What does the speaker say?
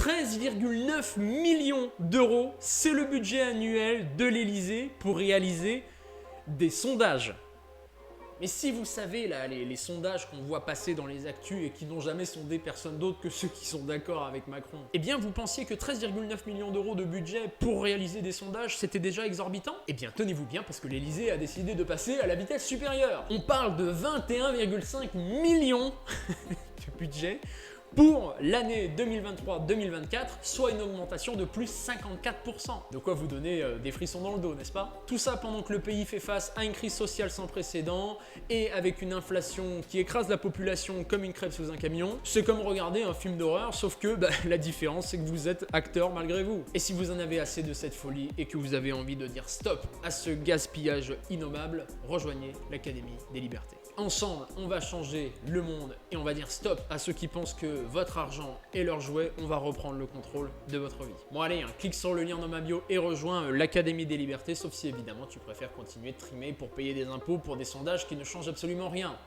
13,9 millions d'euros, c'est le budget annuel de l'Élysée pour réaliser des sondages. Mais si vous savez, là, les sondages qu'on voit passer dans les actus et qui n'ont jamais sondé personne d'autre que ceux qui sont d'accord avec Macron, eh bien vous pensiez que 13,9 millions d'euros de budget pour réaliser des sondages, c'était déjà exorbitant? Eh bien tenez-vous bien parce que l'Élysée a décidé de passer à la vitesse supérieure. On parle de 21,5 millions de budget pour l'année 2023-2024, soit une augmentation de plus 54%. De quoi vous donner des frissons dans le dos, n'est-ce pas? Tout ça pendant que le pays fait face à une crise sociale sans précédent et avec une inflation qui écrase la population comme une crêpe sous un camion. C'est comme regarder un film d'horreur, sauf que la différence c'est que vous êtes acteur malgré vous. Et si vous en avez assez de cette folie et que vous avez envie de dire stop à ce gaspillage innommable, rejoignez l'Académie des Libertés. Ensemble, on va changer le monde et on va dire stop à ceux qui pensent que votre argent est leur jouet. On va reprendre le contrôle de votre vie. Bon allez, clique sur le lien dans ma bio et rejoins l'Académie des Libertés, sauf si évidemment tu préfères continuer de trimer pour payer des impôts pour des sondages qui ne changent absolument rien.